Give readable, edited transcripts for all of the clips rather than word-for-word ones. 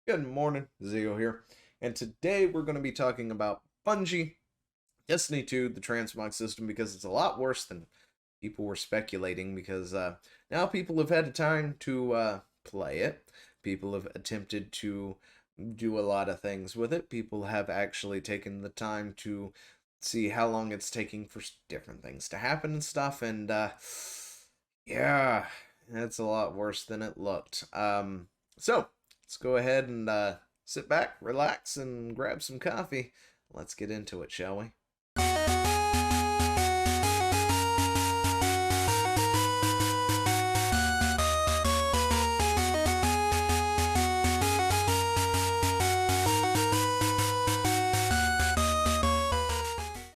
Good morning, Zio here, and today we're going to be talking about Bungie, Destiny 2, the transmog system, because it's a lot worse than people were speculating, because now people have had time to play it. People have attempted to do a lot of things with it. People have actually taken the time to see how long it's taking for different things to happen and stuff, and yeah, it's a lot worse than it looked. So let's go ahead and sit back, relax, and grab some coffee. Let's get into it, shall we?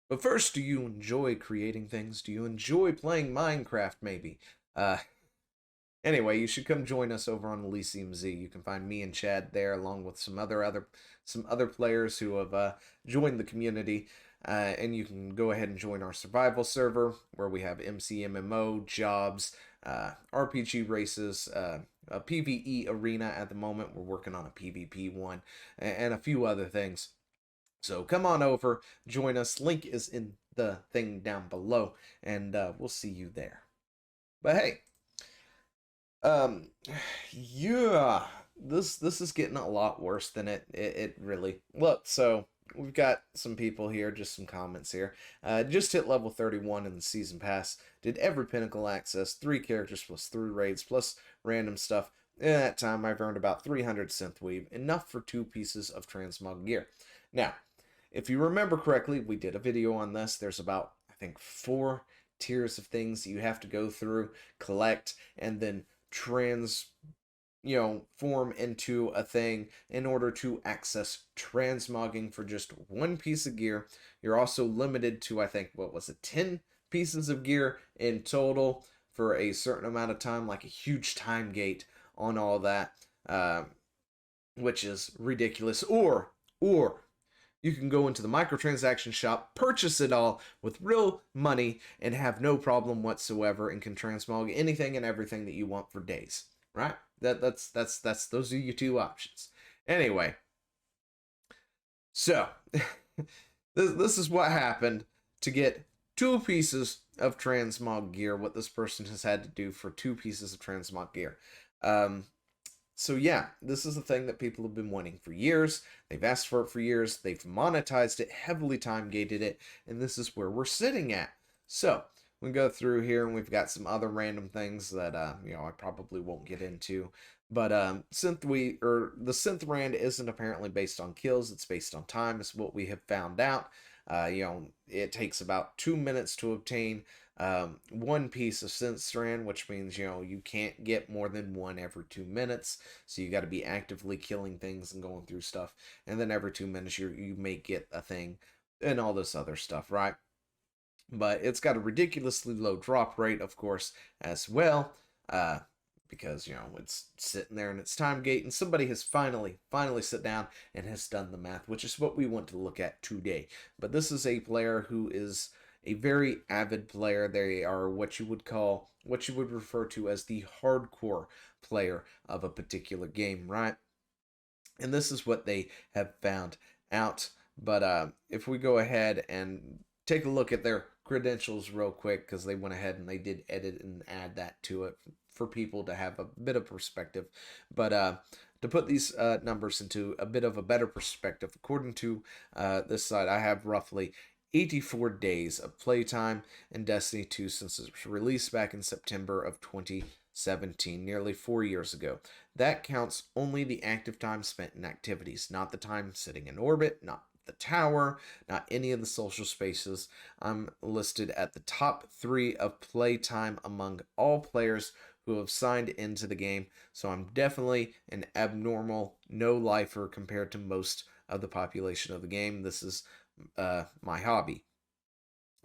But first, do you enjoy creating things? Do you enjoy playing Minecraft, maybe? Uh, Anyway, you should come join us over on Elysium Z. You can find me and Chad there, along with some other players who have joined the community. And you can go ahead and join our survival server, where we have MCMMO, jobs, RPG races, a PvE arena at the moment. We're working on a PvP one, and a few other things. So come on over, join us. Link is in the thing down below, and we'll see you there. But hey, um, yeah, this is getting a lot worse than it really looked. So we've got some people here, just some comments here. Just hit level 31 in the season pass. Did every pinnacle access, 3 characters plus 3 raids plus random stuff. In that time, I've earned about 300 synth weave, enough for 2 pieces of transmog gear. Now, if you remember correctly, we did a video on this. There's about, I think, 4 tiers of things you have to go through, collect, and then form into a thing in order to access transmogging for just 1 piece of gear. You're also limited to, I think, what was it, 10 pieces of gear in total for a certain amount of time, like a huge time gate on all that, which is ridiculous. Or you can go into the microtransaction shop, purchase it all with real money, and have no problem whatsoever, and can transmog anything and everything that you want for days. Right? That's those are your 2 options. Anyway, so this is what happened to get 2 pieces of transmog gear. What this person has had to do for 2 pieces of transmog gear. So yeah, this is a thing that people have been wanting for years. They've asked for it for years. They've monetized it, heavily time-gated it, and this is where we're sitting at. So we go through here, and we've got some other random things that I probably won't get into. But the synth rand isn't apparently based on kills. It's based on time, is what we have found out. It takes about 2 minutes to obtain 1 piece of synth strand, which means you can't get more than 1 every 2 minutes. So you got to be actively killing things and going through stuff, and then every 2 minutes you may get a thing and all this other stuff, right? But it's got a ridiculously low drop rate, of course, as well. Because it's sitting there and it's time gate, and somebody has finally sit down and has done the math, which is what we want to look at today. But this is a player who is a very avid player. They are what you would refer to as the hardcore player of a particular game, right? And this is what they have found out. But if we go ahead and take a look at their credentials real quick, because they went ahead and they did edit and add that to it for people to have a bit of perspective. But to put these numbers into a bit of a better perspective, according to this site, I have roughly 84 days of playtime in Destiny 2 since it was released back in September of 2017, nearly 4 years ago. That counts only the active time spent in activities, not the time sitting in orbit, not the tower, not any of the social spaces. I'm listed at the top 3 of playtime among all players who have signed into the game, so I'm definitely an abnormal no-lifer compared to most of the population of the game. This is my hobby.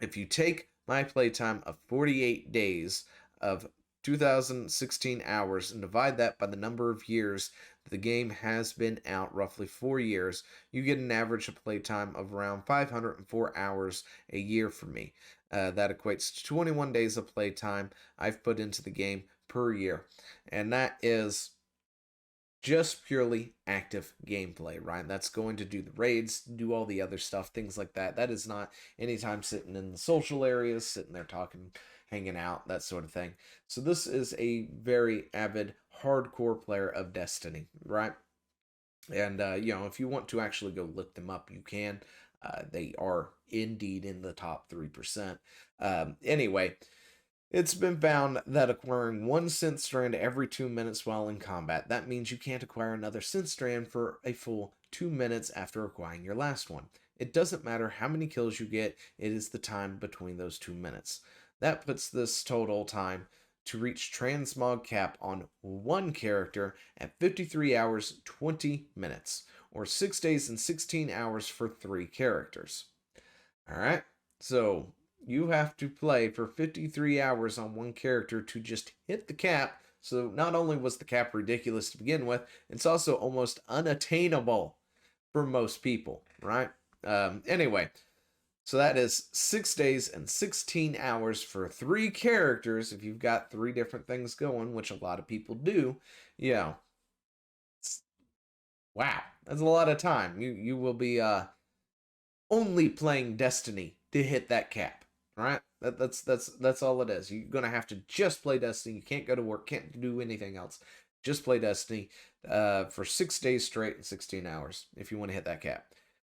If you take my playtime of 48 days of 2016 hours and divide that by the number of years the game has been out, roughly 4 years, you get an average of playtime of around 504 hours a year for me. That equates to 21 days of playtime I've put into the game per year. And that is just purely active gameplay, right? That's going to do the raids, do all the other stuff, things like that. That is not anytime sitting in the social areas, sitting there talking, hanging out, that sort of thing. So this is a very avid, hardcore player of Destiny, right? And, if you want to actually go look them up, you can. They are indeed in the top 3%. Anyway, it's been found that acquiring one synth strand every 2 minutes while in combat, that means you can't acquire another synth strand for a full 2 minutes after acquiring your last one. It doesn't matter how many kills you get, it is the time between those 2 minutes. That puts this total time to reach Transmog Cap on one character at 53 hours 20 minutes, or 6 days and 16 hours for 3 characters. Alright, so you have to play for 53 hours on one character to just hit the cap. So not only was the cap ridiculous to begin with, it's also almost unattainable for most people, right? Anyway, so that is 6 days and 16 hours for 3 characters. If you've got 3 different things going, which a lot of people do, wow, that's a lot of time. You will be only playing Destiny to hit that cap, right? That's all it is. You're gonna have to just play Destiny. You can't go to work, can't do anything else. Just play Destiny for 6 days straight and 16 hours if you want to hit that cap.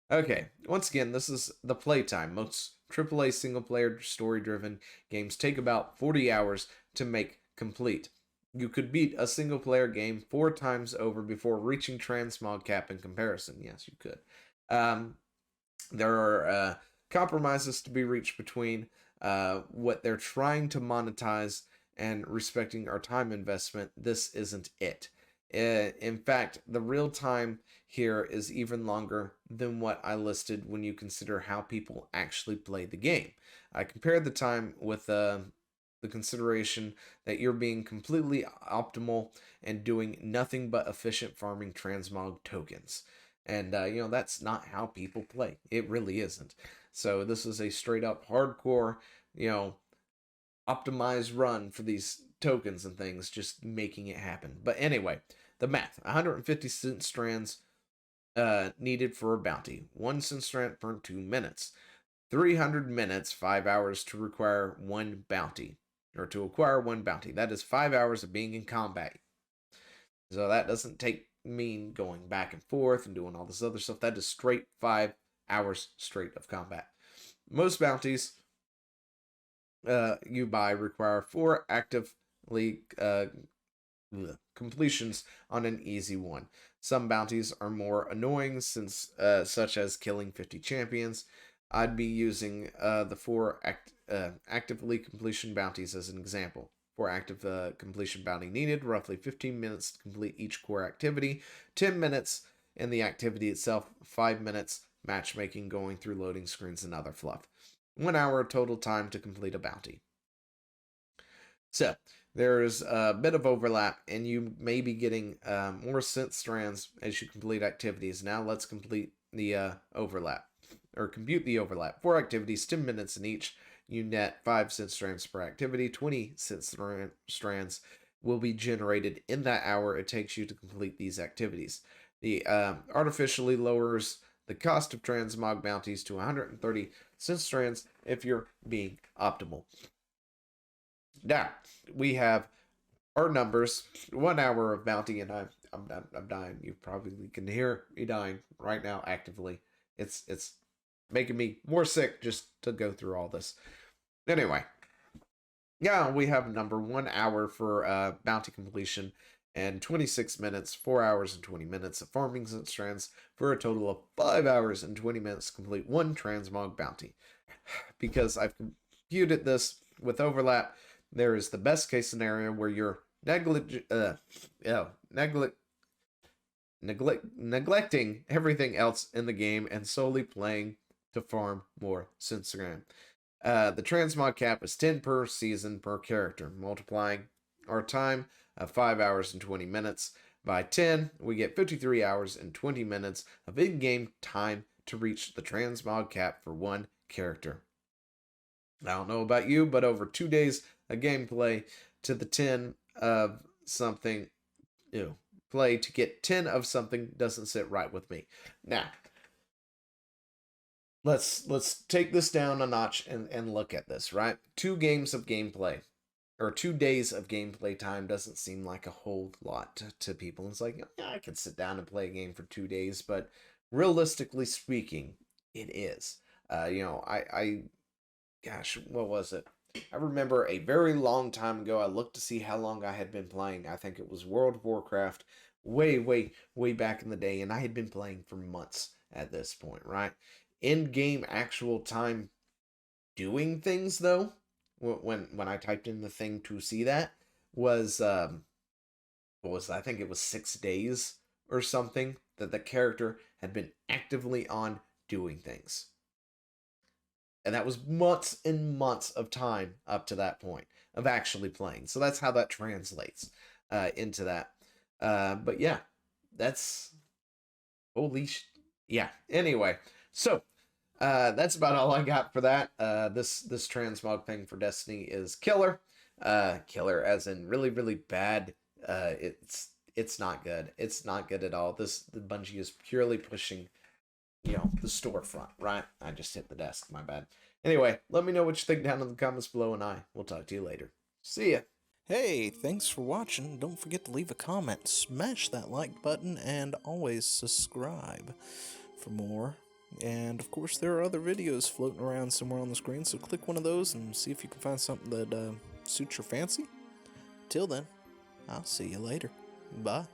Okay, once again, this is the playtime. Most AAA single-player story-driven games take about 40 hours to make complete. You could beat a single-player game 4 times over before reaching Transmog Cap in comparison. Yes, you could. There are compromises to be reached between what they're trying to monetize and respecting our time investment. This isn't it. In fact, the real time here is even longer than what I listed when you consider how people actually play the game. I compared the time with the consideration that you're being completely optimal and doing nothing but efficient farming transmog tokens. And, that's not how people play. It really isn't. So this is a straight up hardcore, optimized run for these tokens and things, just making it happen. But anyway, the math. 150 synth strands needed for a bounty. 1 synth strand per 2 minutes. 300 minutes, 5 hours to require 1 bounty. Or to acquire 1 bounty. That is 5 hours of being in combat. So that doesn't mean going back and forth and doing all this other stuff. That is straight 5 hours straight of combat. Most bounties you buy require 4 actively completions on an easy one. Some bounties are more annoying, since such as killing 50 champions. I'd be using the 4 actively completion bounties as an example. For active completion bounty needed, roughly 15 minutes to complete each core activity, 10 minutes in the activity itself, 5 minutes matchmaking, going through loading screens and other fluff. 1 hour total time to complete a bounty. So, there's a bit of overlap, and you may be getting more synth strands as you complete activities. Now let's complete the overlap, or compute the overlap. 4 activities, 10 minutes in each. You net 5 synth strands per activity. 20 synth strands will be generated in that hour it takes you to complete these activities. The artificially lowers the cost of transmog bounties to 130 synth strands if you're being optimal. Now, we have our numbers. 1 hour of bounty, and I'm dying. You probably can hear me dying right now actively. It's making me more sick just to go through all this. Anyway, yeah, we have number 1 hour for bounty completion, and 26 minutes, 4 hours and 20 minutes of farming strands, for a total of 5 hours and 20 minutes to complete 1 transmog bounty. Because I've computed this with overlap, there is the best case scenario where you're neglecting everything else in the game and solely playing to farm more synth. The transmog cap is 10 per season per character. Multiplying our time of 5 hours and 20 minutes by 10, we get 53 hours and 20 minutes of in-game time to reach the transmog cap for 1 character. I don't know about you, but over 2 days of gameplay to the 10 of something, play to get 10 of something doesn't sit right with me. Now, let's take this down a notch and look at this, right? 2 games of gameplay, or 2 days of gameplay time doesn't seem like a whole lot to people. It's like, yeah, I could sit down and play a game for 2 days, but realistically speaking, it is. Gosh, what was it? I remember a very long time ago, I looked to see how long I had been playing. I think it was World of Warcraft, way back in the day, and I had been playing for months at this point, right? In-game actual time doing things, though, when I typed in the thing to see that, was, what was that? I think it was 6 days or something that the character had been actively on doing things. And that was months and months of time up to that point of actually playing. So that's how that translates into that. But yeah, that's yeah. Anyway, so that's about all I got for that. This transmog thing for Destiny is killer. Killer as in really bad. It's not good. It's not good at all. The Bungie is purely pushing the storefront, right? I just hit the desk, my bad. Anyway, let me know what you think down in the comments below, and I will talk to you later. See ya. Hey, thanks for watching. Don't forget to leave a comment, smash that like button, and always subscribe for more. And of course, there are other videos floating around somewhere on the screen, so click one of those and see if you can find something that suits your fancy. Till then, I'll see you later. Bye.